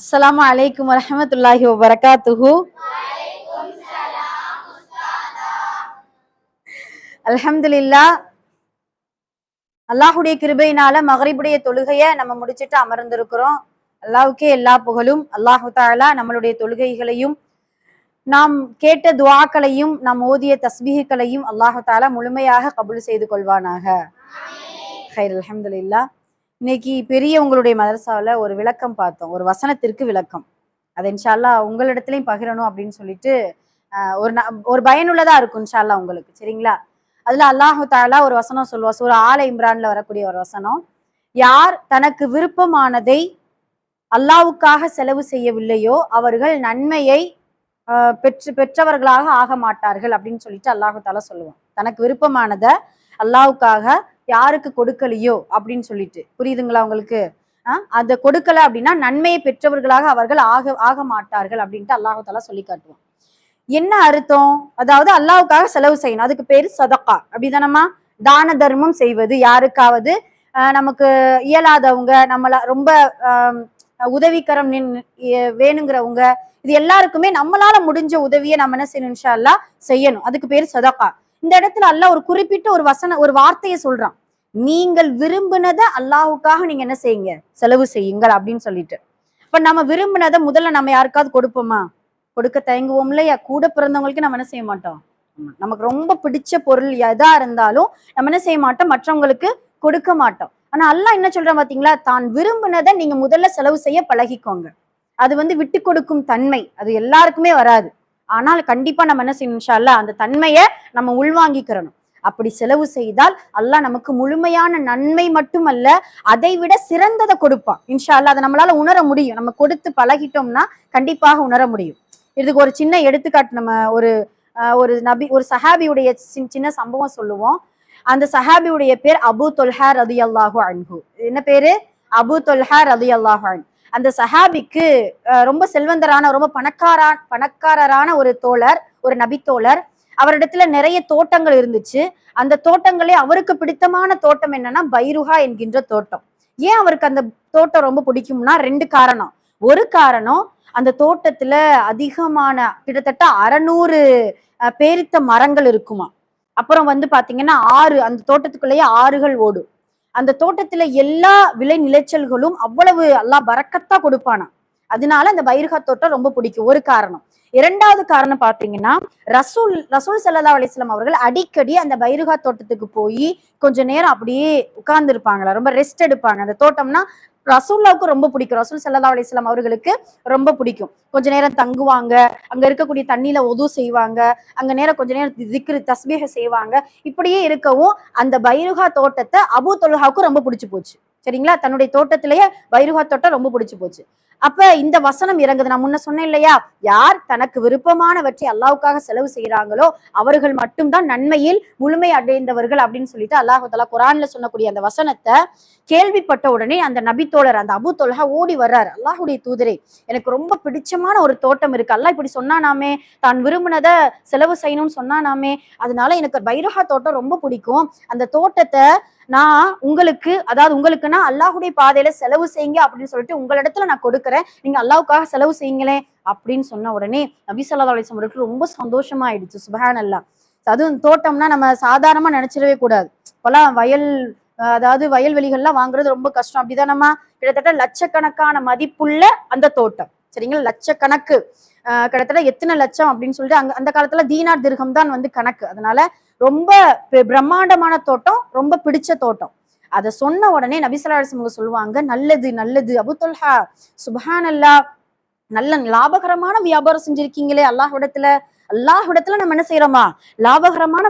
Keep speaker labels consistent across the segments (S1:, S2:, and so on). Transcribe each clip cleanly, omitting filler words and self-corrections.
S1: அஸ்ஸலாமு அலைக்கும் வரஹ்மத்துல்லாஹி வபரகாத்துஹு. அல்ஹம்துலில்லாஹ். அல்லாஹுடைய கிருபையினால மகரிபுடைய தொழுகையை நம்ம முடிச்சிட்டு அமர்ந்திருக்கிறோம். அல்லாஹ்வுக்கே எல்லா புகழும். அல்லாஹு தஆலா நம்மளுடைய தொழுகைகளையும் நாம் கேட்ட துஆக்களையும் நாம் ஓதிய தஸ்பீஹ்களையும் அல்லாஹு தஆலா முழுமையாக கபூல் செய்து கொள்வானாக. ஹைர் அல்ஹம்துலில்லாஹ். இன்னைக்கு பெரியவங்களுடைய மதரசாவில் ஒரு விளக்கம் பார்த்தோம், ஒரு வசனத்திற்கு விளக்கம். அதை இன்ஷா அல்லாஹ் உங்களிடத்துலையும் பகிரணும் அப்படின்னு சொல்லிட்டு ஒரு பயனுள்ளதா இருக்கும் இன்ஷா அல்லாஹ் உங்களுக்கு. சரிங்களா? அதுல அல்லாஹு தஆலா ஒரு வசனம் சொல்லுவா, சூரா ஆல இம்ரான்ல வரக்கூடிய ஒரு வசனம். யார் தனக்கு விருப்பமானதை அல்லாஹ்வுக்காக செலவு செய்யவில்லையோ அவர்கள் நன்மையை பெற்றவர்களாக ஆக மாட்டார்கள் அப்படின்னு சொல்லிட்டு அல்லாஹு தஆலா சொல்லுவான். தனக்கு விருப்பமானதை அல்லாஹ்வுக்காக யாருக்கு கொடுக்கலையோ அப்படின்னு சொல்லிட்டு, புரியுதுங்களா உங்களுக்கு? அதை கொடுக்கல அப்படின்னா நன்மையை பெற்றவர்களாக அவர்கள் ஆக மாட்டார்கள் அப்படின்ட்டு அல்லாஹு தஆலா சொல்லி காட்டுவான். என்ன அர்த்தம்? அதாவது அல்லாஹ்வுக்காக செலவு செய்யணும், அதுக்கு பேரு சதகா. அப்படிதானம்மா? தான தர்மம் செய்வது, யாருக்காவது நமக்கு இயலாதவங்க, நம்மள ரொம்ப உதவிக்கரம் வேணுங்கிறவங்க, இது எல்லாருக்குமே நம்மளால முடிஞ்ச உதவியை நம்ம என்ன செய்யணும்? இன்ஷா அல்லாஹ் செய்யணும். அதுக்கு பேரு சதகா. இந்த இடத்துல அல்லாஹ் ஒரு குறிப்பிட்ட ஒரு வார்த்தையை சொல்றான். நீங்கள் விரும்பினதை அல்லாஹ்வுக்காக நீங்க என்ன செய்யுங்க? செலவு செய்யுங்கள் அப்படின்னு சொல்லிட்டு. இப்ப நம்ம விரும்பினதை முதல்ல நம்ம யாருக்காவது கொடுப்போமா? கொடுக்க தயங்குவோம் இல்லையா? கூட பிறந்தவங்களுக்கு நம்ம என்ன செய்ய மாட்டோம்? நமக்கு ரொம்ப பிடிச்ச பொருள் எதா இருந்தாலும் நம்ம என்ன செய்ய மாட்டோம்? மற்றவங்களுக்கு கொடுக்க மாட்டோம். ஆனா அல்லாஹ் என்ன சொல்றான் பாத்தீங்களா? தான் விரும்பினதை நீங்க முதல்ல செலவு செய்ய பழகிக்கோங்க. அது விட்டு கொடுக்கும் தன்மை, அது எல்லாருக்குமே வராது. ஆனால் கண்டிப்பா நம்ம என்ன செய்யணும்? இன்ஷா அல்லாஹ் அந்த தன்மையை நம்ம உள்வாங்கிக்கிறணும். அப்படி செலவு செய்தால் அல்லாஹ் நமக்கு முழுமையான நன்மை மட்டுமல்ல, அதை விட சிறந்ததை கொடுப்பான். இன்ஷா அல்லாஹ் அதை நம்மளால உணர முடியும். நம்ம கொடுத்து பழகிட்டோம்னா கண்டிப்பாக உணர முடியும். இதுக்கு ஒரு சின்ன எடுத்துக்காட்டு, நம்ம ஒரு சஹாபியுடைய சின்ன சம்பவம் சொல்லுவோம். அந்த சஹாபியுடைய பேர் அபூ தொல்ஹா ரலியல்லாஹு அன்ஹு. என்ன பேரு? அபூ தொல்ஹா ரலியல்லாஹு அன்ஹு. அந்த சஹாபிக்கு ரொம்ப செல்வந்தரான, ரொம்ப பணக்காரரான ஒரு தோழர், ஒரு நபி தோழர். அவரிடத்துல நிறைய தோட்டங்கள் இருந்துச்சு. அந்த தோட்டங்களே அவருக்கு பிடித்தமான தோட்டம் என்னன்னா பைருஹா என்கின்ற தோட்டம். ஏன் அவருக்கு அந்த தோட்டம் ரொம்ப பிடிக்கும்னா 2 காரணம். ஒரு காரணம், அந்த தோட்டத்துல அதிகமான கிட்டத்தட்ட 600 பேரித்த மரங்கள் இருக்குமா. அப்புறம் பாத்தீங்கன்னா அந்த தோட்டத்துக்குள்ளேயே ஆறுகள் ஓடும். அந்த தோட்டத்துல எல்லா விளை நிலைச்சல்களும் அவ்வளவு அல்லாஹ் பரக்கத்தா கொடுப்பானா. அதனால அந்த பைருஹா தோட்டம் ரொம்ப பிடிக்கும், ஒரு காரணம். 2வது காரணம் பாத்தீங்கன்னா, ரசூல் ஸல்லல்லாஹு அலைஹி வஸல்லம் அவர்கள் அடிக்கடி அந்த பைருஹா தோட்டத்துக்கு போய் கொஞ்ச நேரம் அப்படியே உட்கார்ந்து இருப்பாங்களா, ரொம்ப ரெஸ்ட் எடுப்பாங்க. அந்த தோட்டம்னா ரசூல்லாவுக்கு ரொம்ப பிடிக்கும், ரசூல் ஸல்லல்லாஹு அலைஹி வஸல்லம் அவர்களுக்கு ரொம்ப பிடிக்கும். கொஞ்ச நேரம் தங்குவாங்க, அங்க இருக்கக்கூடிய தண்ணியில ஒது செய்வாங்க, அங்க கொஞ்ச நேரம் திக்ரு தஸ்பீஹ் செய்வாங்க. இப்படியே இருக்கவும் அந்த பைருஹா தோட்டத்தை அபூ தொல்ஹாவுக்கு ரொம்ப பிடிச்சு போச்சு. சரிங்களா? தன்னுடைய தோட்டத்திலேயே பைருஹா தோட்டம் ரொம்ப பிடிச்சு போச்சு. அப்ப இந்த வசனம் இறங்குது. நான் முன்ன சொன்னேன் இல்லையா, யார் தனக்கு விருப்பமானவற்றை அல்லாஹ்வுக்காக செலவு செய்யறாங்களோ அவர்கள் மட்டும்தான் நன்மையில் முழுமை அடைந்தவர்கள் அப்படின்னு சொல்லிட்டு அல்லாஹ் தஆலா குர்ஆன்ல சொல்லக்கூடிய அந்த வசனத்தை கேள்விப்பட்ட உடனே அந்த நபி தோழர், அந்த அபூ தொல்ஹா ஓடி வர்றாரு. அல்லாஹ்வுடைய தூதரே, எனக்கு ரொம்ப பிடிச்சமான ஒரு தோட்டம் இருக்கு, அல்லாஹ் இப்படி சொன்னானாமே, தான் விரும்பினதை செலவு செய்யணும்னு சொன்னானாமே, அதனால எனக்கு பைருஹா தோட்டம் ரொம்ப பிடிக்கும். அந்த தோட்டத்தை நான் உங்களுக்குன்னா அல்லாஹ்வுடைய பாதையில செலவு செய்யுங்க அப்படின்னு சொல்லிட்டு உங்களிடத்துல நான் கொடுக்குறேன், நீங்க அல்லாஹ்வுக்காக செலவு செய்யுங்களேன் அப்படின்னு சொன்ன உடனே நபி ஸல்லல்லாஹு அலைஹி வஸல்லம் அவருக்கு ரொம்ப சந்தோஷமா ஆயிடுச்சு. சுப்ஹானல்லாஹ். அதுவும் தோட்டம்னா நம்ம சாதாரணமா நினைச்சிடவே கூடாது. இப்பெல்லாம் வயல்வெளிகள்லாம் வாங்குறது ரொம்ப கஷ்டம். அப்படிதானம்மா? கிட்டத்தட்ட லட்சக்கணக்கான மதிப்புள்ள அந்த தோட்டம். சரிங்களா? லட்சக்கணக்கு, கிட்டத்தட்ட எத்தனை லட்சம் அப்படின்னு சொல்லிட்டு அந்த காலத்துல தீனார் திர்ஹம் தான் கணக்கு. அதனால ரொம்ப பிரம்மாண்டமான தோட்டம், ரொம்ப பிடிச்ச தோட்டம். அதை சொன்ன உடனே நபி ஸல்லல்லாஹு அலைஹி வஸல்லம் சொல்லுவாங்க, நல்லது நல்லது அபூ தொல்ஹா, சுப்ஹானல்லாஹ், நல்ல லாபகரமான வியாபாரம் செஞ்சிருக்கீங்களே அல்லாஹ்விடத்துல நம்ம என்ன செய்யறோமா? லாபகரமான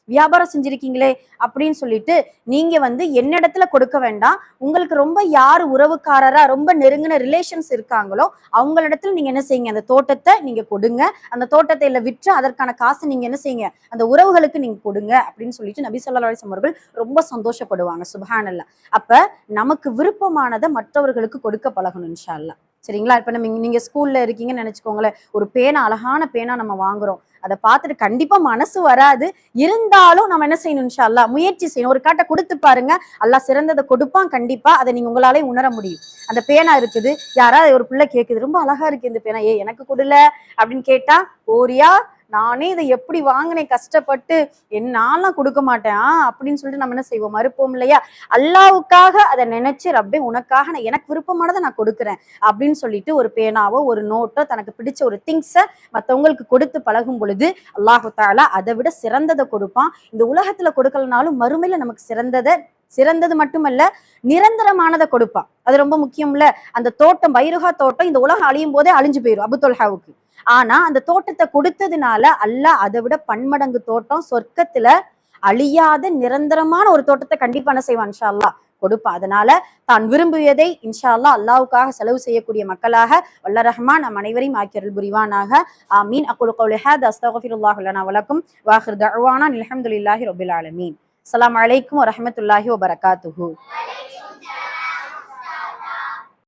S1: வியாபாரம் செஞ்சிருக்கீங்களே அப்படின்னு சொல்லிட்டு, நீங்க என்னிடத்துல கொடுக்க வேண்டாம், உங்களுக்கு ரொம்ப யாரு உறவுக்காரரா ரொம்ப நெருங்கின ரிலேஷன்ஸ் இருக்காங்களோ அவங்களிடத்துல நீங்க என்ன செய்யுங்க? அந்த தோட்டத்தை நீங்க கொடுங்க, அந்த தோட்டத்தை விற்று அதற்கான காசு நீங்க என்ன செய்யுங்க? அந்த உறவுகளுக்கு நீங்க கொடுங்க அப்படின்னு சொல்லிட்டு நபி ஸல்லல்லாஹு அலைஹி வஸல்லம் அவர்கள் ரொம்ப சந்தோஷப்படுவாங்க. சுப்ஹானல்லாஹ். அப்ப நமக்கு விருப்பமானதை மற்றவர்களுக்கு கொடுக்க பழகணும் இன்ஷா அல்லாஹ். சரிங்களா? இப்ப நீங்க ஸ்கூல்ல இருக்கீங்கன்னு நினைச்சுக்கோங்களேன், ஒரு பேனா, அழகான பேனா நம்ம வாங்குறோம். அதை பார்த்துட்டு கண்டிப்பா மனசு வராது. இருந்தாலும் நம்ம என்ன செய்யணும், இன்ஷா அல்லாஹ் முயற்சி செய்யணும். ஒரு காட்ட கொடுத்து பாருங்க, அல்லாஹ் சிறந்ததை கொடுப்பான் கண்டிப்பா. அதை நீங்க உங்களாலே உணர முடியும். அந்த பேனா இருக்குது, யாராவது ஒரு பிள்ளை கேக்குது, ரொம்ப அழகா இருக்கு இந்த பேனா, எனக்கு கொடுல அப்படின்னு கேட்டா, போறியா, நானே இதை எப்படி வாங்கினேன் கஷ்டப்பட்டு, என்னாலாம் கொடுக்க மாட்டேன் அப்படின்னு சொல்லிட்டு நம்ம என்ன செய்வோம், மறுப்போம் இல்லையா? அல்லாவுக்காக அதை நினைச்சு, ரப்பே உனக்காக நான் எனக்கு விருப்பமானதை நான் கொடுக்குறேன் அப்படின்னு சொல்லிட்டு ஒரு பேனாவோ ஒரு நோட்டோ தனக்கு பிடிச்ச ஒரு திங்ஸை மற்றவங்களுக்கு கொடுத்து பழகும் பொழுது அல்லாஹு தாலா அதை விட சிறந்ததை கொடுப்பான். இந்த உலகத்துல கொடுக்கலனாலும் மறுமையில நமக்கு சிறந்தது மட்டுமல்ல, நிரந்தரமானதை கொடுப்பான். அது ரொம்ப முக்கியம்ல. அந்த தோட்டம், பைருகா தோட்டம் இந்த உலகம் அழியும் போதே அழிஞ்சு போயிடும் அபுதொல்ஹாவுக்கு. ஆனா அந்த தோட்டத்தை கொடுத்ததுனால அல்லாஹ் அதை விட பன்மடங்கு தோட்டம் சொர்க்கத்துல அழியாத நிரந்தரமான ஒரு தோட்டத்தை கண்டிப்பா என்ன செய்வான், இன்ஷா அல்லாஹ் கொடுப்பான். அதனால தான் விரும்பியதை இன்ஷா அல்லாஹ் அல்லாஹ்வுக்காக செலவு செய்யக்கூடிய மக்களாக வல்ல ரஹ்மான் நம் அனைவரையும் ஆக்கி அருள் புரிவானாக. ஆமீன். அக்குலு கௌலி ஹாதா அஸ்தக்ஃபிருல்லாஹு லனா வ லக்கும் வ ஆகிரு தஅவானா அல்ஹம்துலில்லாஹி ரப்பில் ஆலமீன். அஸ்ஸலாமு அலைக்கும் வ ரஹ்மத்துல்லாஹி வ பரகாத்துஹு.